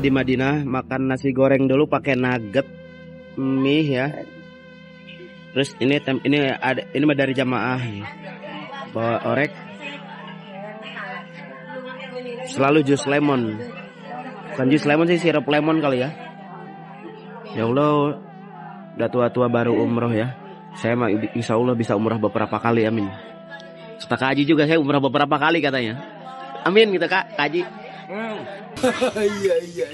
di Madinah makan nasi goreng dulu pakai nugget mie ya. Terus ini ada ini mah dari jamaah ya. Bawa orek. Selalu jus lemon. Bukan jus lemon sih, sirup lemon kali ya. Ya Allah, udah tua-tua baru umroh ya. Saya mah insya Allah bisa umroh beberapa kali, amin. Kata Kak Haji juga saya umroh beberapa kali katanya. Amin gitu Kak Haji. Iya.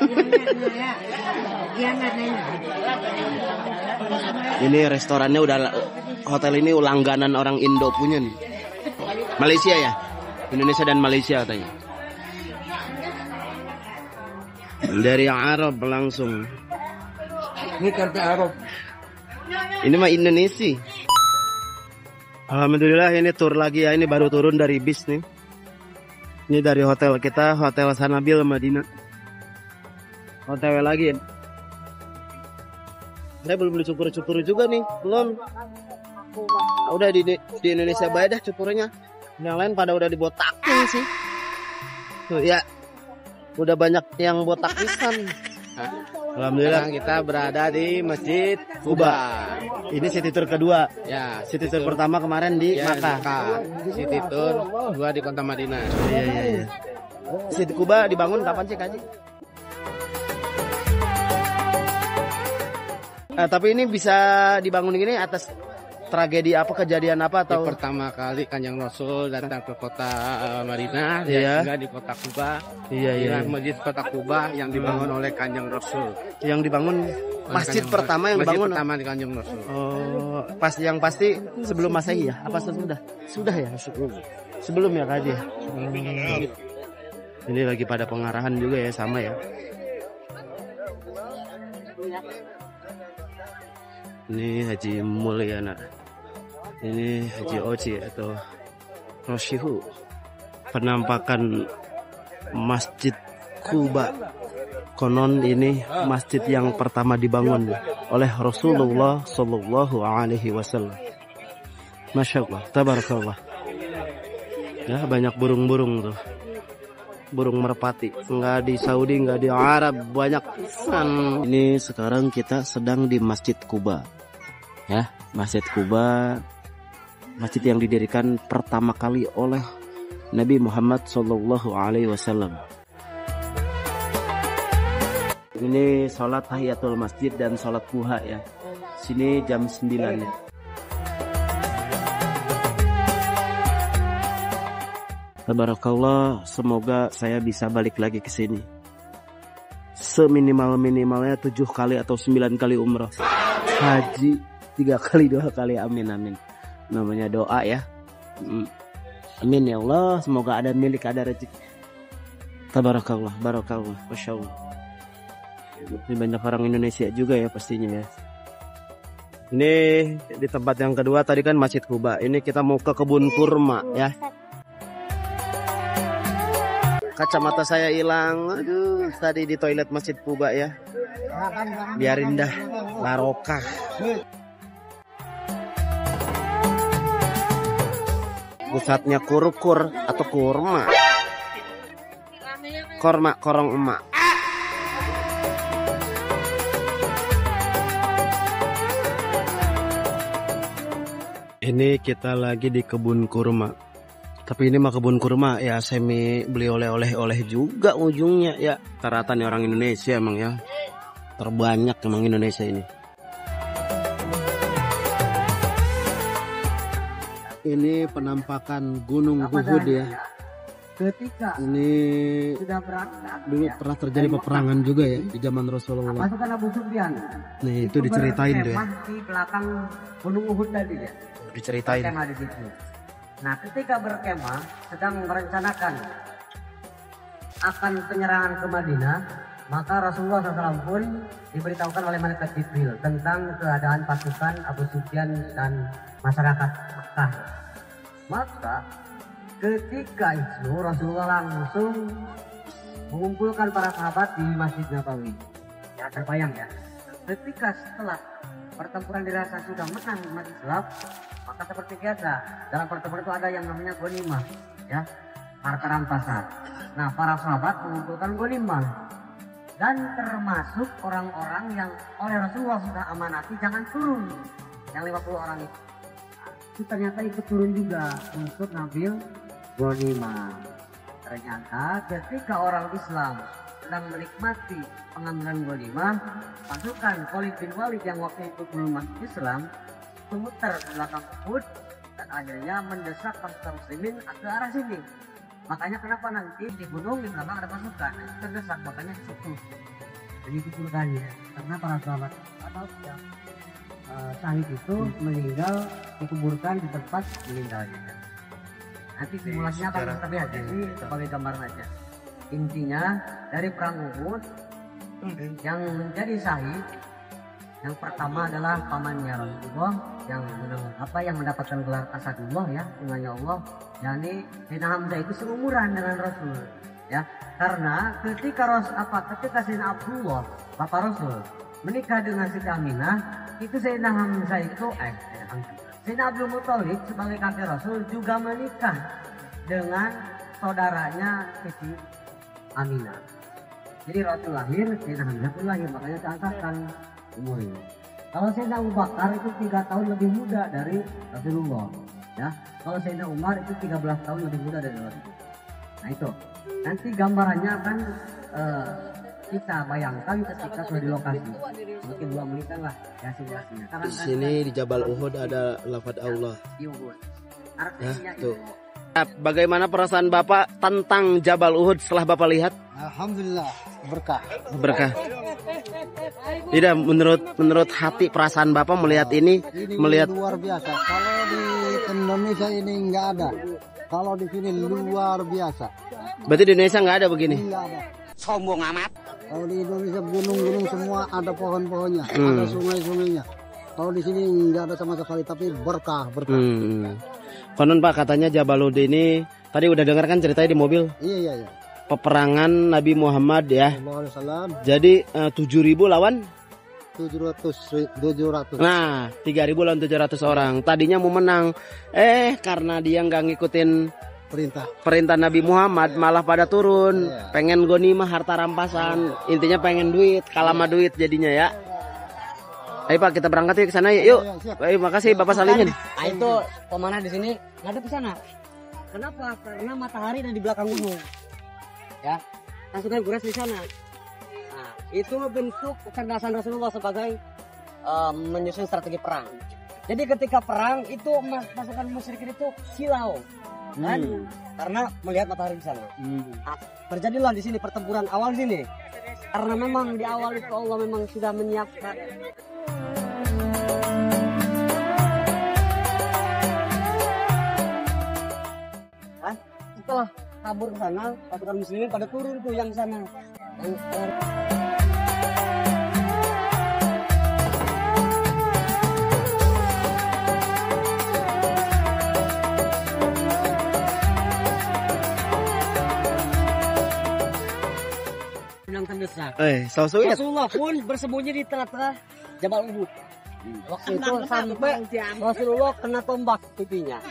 Ini restorannya udah, hotel ini langganan orang Indo punya nih. Malaysia ya, Indonesia dan Malaysia katanya. Dari Arab langsung. Ini tempe Arab. Ini mah Indonesia. Alhamdulillah ini tur lagi ya. Ini baru turun dari bis nih. Ini dari hotel kita, Hotel Sanabil Madinah. Hotel lagi. Saya belum beli cukur-cukur juga nih, belum. Udah di Indonesia bayar dah cukurnya. Yang lain pada udah dibotakin sih. Tuh ya. Udah banyak yang botak pisan. Alhamdulillah kita berada di Masjid Kuba. Ini city tour kedua. Ya, city tour pertama kemarin di Makkah. City tour kedua di kota Madinah. Iya. City Kuba dibangun kapan sih, Kaji? Tapi ini bisa dibangun gini atas tragedi apa, kejadian apa atau? Pertama kali Kanjeng Rasul datang ke kota Madinah, iya. Dia di kota Kuba. Iya. Masjid kota Kuba yang dibangun oleh Kanjeng Rasul. Yang dibangun masjid pertama yang dibangun. Masjid pertama di Kanjeng Rasul. Oh, yang pasti sebelum Masehi ya? Apa sesudah? Sudah ya? Sebelum ya Kaji. Ini lagi pada pengarahan juga ya, sama ya. Ini Haji Mulyana. Ini Haji Oci atau Roshihu. Penampakan Masjid Kuba. Konon ini masjid yang pertama dibangun oleh Rasulullah Sallallahu Alaihi Wasallam. Masya Allah, tabarakallah. Ya, banyak burung-burung tuh. Burung merpati. Nggak di Saudi, nggak di Arab, banyak. Ini sekarang kita sedang di Masjid Kuba. Ya, Masjid Kuba, masjid yang didirikan pertama kali oleh Nabi Muhammad Sallallahu Alaihi Wasallam. Ini sholat tahiyatul masjid dan sholat duha ya. Sini jam 9 ya. Tabarakallah, semoga saya bisa balik lagi ke sini. Seminimal-minimalnya 7 kali atau 9 kali umrah. Haji 3 kali 2 kali, amin. Namanya doa ya. Amin ya Allah, semoga ada milik, ada rezeki. Tabarakallah, barakallah, masya Allah. Ini banyak orang Indonesia juga ya pastinya ya. Ini di tempat yang kedua tadi kan Masjid Kuba. Ini kita mau ke kebun kurma ya. Kacamata saya hilang. Aduh, tadi di toilet Masjid Kuba ya. Biarin dah, barokah. Pusatnya kurukur atau kurma. Korong emak. Ini kita lagi di kebun kurma. Tapi ini mah kebun kurma ya semi beli oleh-oleh juga ujungnya ya. Rata-rata nih orang Indonesia emang ya. Terbanyak emang Indonesia ini. Ini penampakan Gunung Uhud ya. Ketika ini sudah berangkat, dulu pernah terjadi peperangan juga ya di zaman Rasulullah. pasukan Abu Sufyan. Nih itu diceritain tuh ya. Di belakang Gunung Uhud tadi ya. Diceritain. Berkemah di situ. Nah, ketika berkemah sedang merencanakan akan penyerangan ke Madinah, maka Rasulullah SAW pun diberitahukan oleh malaikat Jibril tentang keadaan pasukan Abu Sufyan dan masyarakat Makkah. Maka ketika itu Rasulullah langsung mengumpulkan para sahabat di Masjid Nabawi. Ya terbayang ya. Ketika setelah pertempuran dirasa sudah menang umat Islam, maka seperti biasa dalam pertempuran itu ada yang namanya ghanimah, ya, harta rampasan. Nah para sahabat mengumpulkan ghanimah dan termasuk orang-orang yang oleh Rasulullah sudah amanati jangan turun, yang 50 orang itu ternyata ikut turun juga untuk ngambil ghanimah. Ternyata ketika orang Islam sedang menikmati pengambilan ghanimah, pasukan Khalid bin Walid yang waktu itu belum masuk Islam memutar ke belakang Uhud dan akhirnya mendesak pasukan muslimin ke arah sini. Makanya kenapa nanti di gunung di belakang ada pasukan terdesak, makanya di situ jadi dikumpulkannya, karena para sahabat atau yang syahid itu meninggal dikuburkan di tempat meninggalnya. Nanti simulasinya akan terlihat, jadi sebagai gambaran aja. Intinya dari perang Uhud yang menjadi syahid yang pertama adalah pamannya Rasulullah yang mendapatkan gelar Asadullah ya, tunanya Allah, yakni Sayyidina Hamzah itu seumuran dengan Rasul ya, karena ketika Sayyidina Abdullah bapak Rasul menikah dengan Siti Aminah, itu Sayyidina Hamzah itu Sayyidina Abdul Muthalib sebagai kakek Rasul juga menikah dengan saudaranya Siti Aminah. Jadi Rasul lahir, Sayyidina Hamzah pun lahir, makanya diangkatkan umurnya. Kalau Sayyidina Abu Bakar itu 3 tahun lebih muda dari Rasulullah ya. Kalau Sayyidina Umar itu 13 tahun lebih muda dari Rasulullah. Nah itu nanti gambarannya akan kita bayangkan ketika sudah di lokasi. Mungkin 2 menitan lah ya simulasinya. Di sini di Jabal Uhud ada lafaz Allah. Di Uhud. Artinya tuh. Bagaimana perasaan Bapak tentang Jabal Uhud setelah Bapak lihat? Alhamdulillah berkah. Berkah. Tidak, menurut hati perasaan Bapak melihat ini melihat luar biasa. Kalau di Indonesia ini nggak ada. Kalau di sini luar biasa. Berarti di Indonesia nggak ada begini? Nggak ada. Sombong amat. Kalau di Indonesia gunung-gunung semua ada pohon-pohonnya, ada sungai-sungainya. Kalau di sini nggak ada sama sekali, tapi berkah. Konon Pak, katanya Jabal Uhud ini tadi udah dengar kan ceritanya di mobil? Iya. Peperangan Nabi Muhammad ya. Alhamdulillah. Jadi 7.000 lawan 700. Nah, 3.000 lawan 700 orang. Tadinya mau menang. Karena dia nggak ngikutin perintah Nabi Muhammad, malah pada turun. Pengen ghanimah, harta rampasan. Intinya pengen duit, kalah sama duit jadinya ya. Ayo Pak, kita berangkat yuk ke sana yuk. Ayo, makasih Bapak Salimin. Nah, itu pemanah di sini ngadep ke sana. Kenapa? Karena matahari ada di belakang gunung. Ya, pasukan Quraisy di sana. Nah, itu bentuk kecerdasan Rasulullah sebagai menyusun strategi perang. Jadi ketika perang itu pasukan musyrikin itu silau, kan? Karena melihat matahari di sana. Nah, terjadilah di sini pertempuran awal sini. Karena memang di awal itu Allah memang sudah menyiapkan. Setelah kabur ke sana, pasukan muslimin pada turun tuh yang sana. Yang terdesak. Rasulullah pun bersembunyi di tengah-tengah Jabal Uhud. Waktu itu sampai Rasulullah kena tombak pipinya.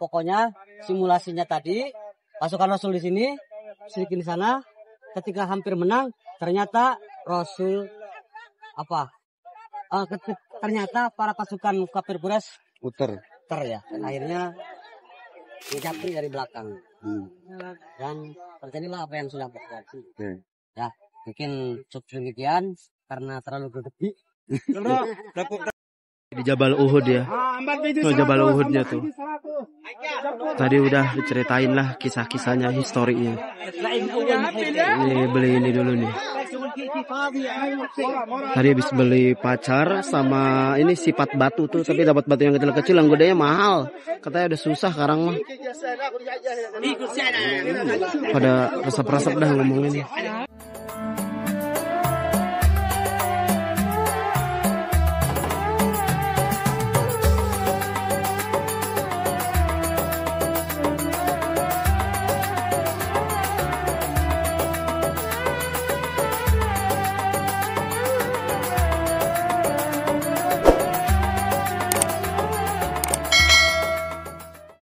Pokoknya simulasinya tadi pasukan Rasul di sini, sedikit di sana. Ketika hampir menang, ternyata Rasul ternyata para pasukan kafir Quraisy Puter ya. Dan akhirnya dijapri dari belakang. Dan terjadilah apa yang sudah terjadi. Ya, mungkin cukup demikian karena terlalu berlebih. Di Jabal Uhud ya. Jabal Uhudnya tuh. Tadi udah diceritain lah kisah-kisahnya, historinya. Ini beli ini dulu nih. Tadi habis beli pacar sama ini sifat batu tuh, tapi dapat batu yang kecil-kecil, yang gedenya mahal. Katanya udah susah sekarang mah. Pada resep-resep dah ngomongin.